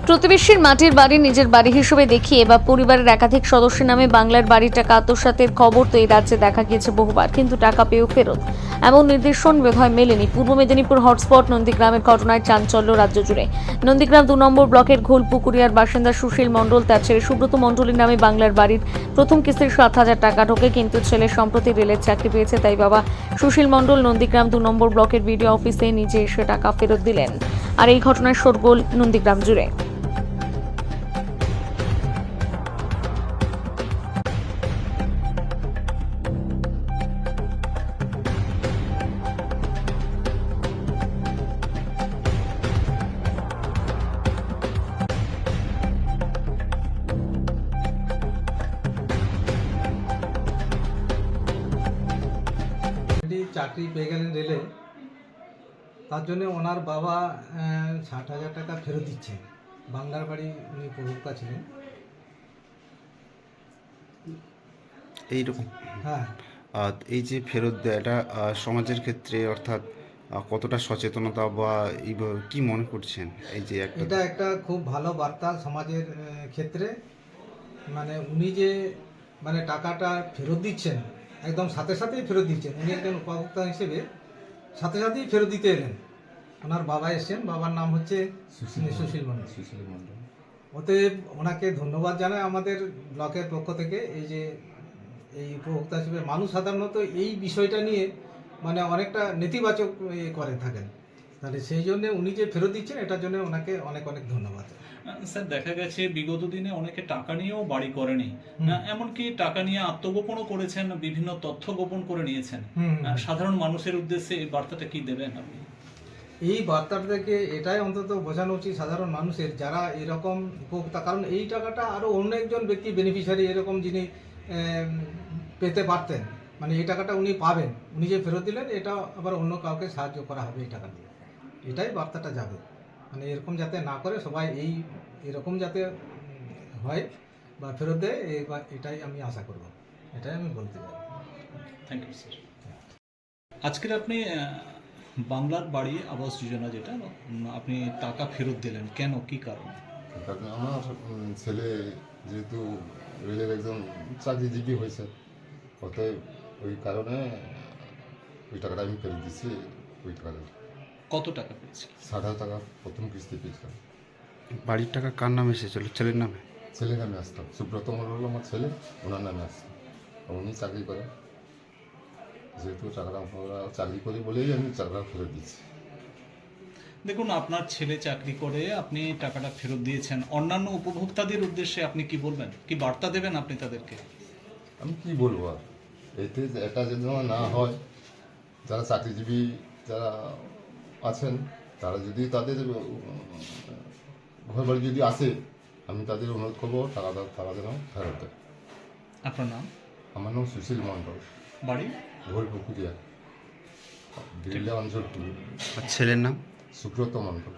প্রতিবেশীর মাটির বাড়ি নিজের বাড়ি হিসেবে দেখিয়ে বা পরিবারের একাধিক সদস্যের নামে বাংলার বাড়ির টাকা আত্মসাতের খবর তো এই রাজ্যে দেখা গিয়েছে বহুবার, কিন্তু টাকা পেয়েও ফেরত এমন নির্দেশন বোধহয় মেলেনি। পূর্ব মেদিনীপুর হটস্পট নন্দীগ্রামের ঘটনায় চাঞ্চল্য রাজ্য জুড়ে। নন্দীগ্রাম ২ নম্বর ব্লকের ঘোলপুকুরিয়ার বাসিন্দা সুশীল মণ্ডল তার ছেলে সুব্রত মণ্ডলের নামে বাংলার বাড়ির প্রথম কিস্তির ৭,০০০ টাকা ঢোকে, কিন্তু ছেলে সম্প্রতি রেলের চাকরি পেয়েছে, তাই বাবা সুশীল মণ্ডল নন্দীগ্রাম ২ নম্বর ব্লকের বিডিও অফিসে নিজে এসে টাকা ফেরত দিলেন। আর এই ঘটনায় শোরগোল নন্দীগ্রাম জুড়ে। চাকরি পেয়ে গেলেন রেলে, তার জন্য ওনার বাবা ৬০,০০০ টাকা ফেরত দিচ্ছে। বাংলার বাড়ি উনি প্রভুক্তা ছিলেন। এইরকম হ্যাঁ, এই যে ফেরত দেয় এটা সমাজের ক্ষেত্রে অর্থাৎ কতটা সচেতনতা বা কি মনে করছেন এই যে এটা একটা খুব ভালো বার্তা সমাজের ক্ষেত্রে। মানে উনি যে টাকাটা ফেরত দিচ্ছেন, একদম সাথে সাথেই ফেরত দিচ্ছেন। উনি একজন উপভোক্তা হিসেবে সাথে সাথেই ফেরত দিতে এলেন। ওনার বাবা এসছেন, বাবার নাম হচ্ছে সুশীল মণ্ডল। অতএব ওনাকে ধন্যবাদ জানাই আমাদের ব্লকের পক্ষ থেকে। এই উপভোক্তা হিসেবে মানুষ সাধারণত এই বিষয়টা নিয়ে অনেকটা নেতিবাচক করে থাকেন, তাহলে সেই জন্য উনি যে ফেরত দিচ্ছেন এটার জন্য ওনাকে অনেক অনেক ধন্যবাদ। স্যার, দেখা গেছে বিগত দিনে অনেকে টাকা নিয়েও বাড়ি করেনি, এমনকি টাকা নিয়ে আত্মগোপনও করেছেন, বিভিন্ন তথ্য গোপন করে নিয়েছেন। সাধারণ মানুষের উদ্দেশ্যে এই বার্তাটা কি দেবেন আপনি? এই বার্তাটা থেকে এটাই অন্তত বোঝানো উচিত সাধারণ মানুষের, যারা এরকম উপভোক্তা, কারণ এই টাকাটা আরও অন্য একজন ব্যক্তি বেনিফিশিয়ারি এরকম যিনি পেতে পারতেন, এই টাকাটা উনি পাবেন, উনি যে ফেরত দিলেন এটা আবার অন্য কাউকে সাহায্য করা হবে এই টাকা দিয়ে। এটাই বার্তাটা যাবে, এরকম যাতে না করে সবাই এরকম যাতে হয় বা ফেরত দেয়, এটাই আমি আশা করব, এটাই আমি বলতে চাই। Thank you sir. আজকের আপনি বাংলার বাড়ি আবাস যোজনা যেটা আপনি টাকা ফেরত দিলেন, কেন, কি কারণ? আমার ছেলে যেহেতু রেলের একজন চাকরিজীবী হয়েছে, অতএব ওই কারণে ওই টাকাটা আমি ফেরত দিচ্ছি। ওই টাকাটা কত টাকা পেয়েছিল? ৬০,০০০ টাকা প্রথম কিস্তি পেয়েছিলাম। বাড়ির টাকা কার নামে এসেছিল? ছেলের নামে? ছেলের নামে আসতাম, সুব্রত মণ্ডল আমার ছেলে, ওনার নামে আসতাম। উনি চাকরি করে, যেহেতু টাকাটা আমরা চাকরি করি বলেই আমি টাকাটা ফেরত দিচ্ছি। দেখুন, আপনার ছেলে চাকরি করে আপনি টাকাটা ফেরত দিয়েছেন, অন্যান্য উপভোক্তাদের উদ্দেশ্যে আপনি কি বলবেন, কি বার্তা দেবেন আপনি তাদেরকে? আমি কি বলবো আর, এতে এটা যেন না হয়। যারা চাকরিজীবী যারা আছেন, তারা যদি তাদের ঘর বাড়ি যদি আসে, আমি তাদের অনুরোধ করবো টাকা যেন ফেরত দেয়। আপনার নাম? আমার নাম সুশীল মণ্ডল, বাড়ি ঘোলপুকুরিয়া, বিড়লা অঞ্চল। আর ছেলের নাম? সুব্রত মণ্ডল।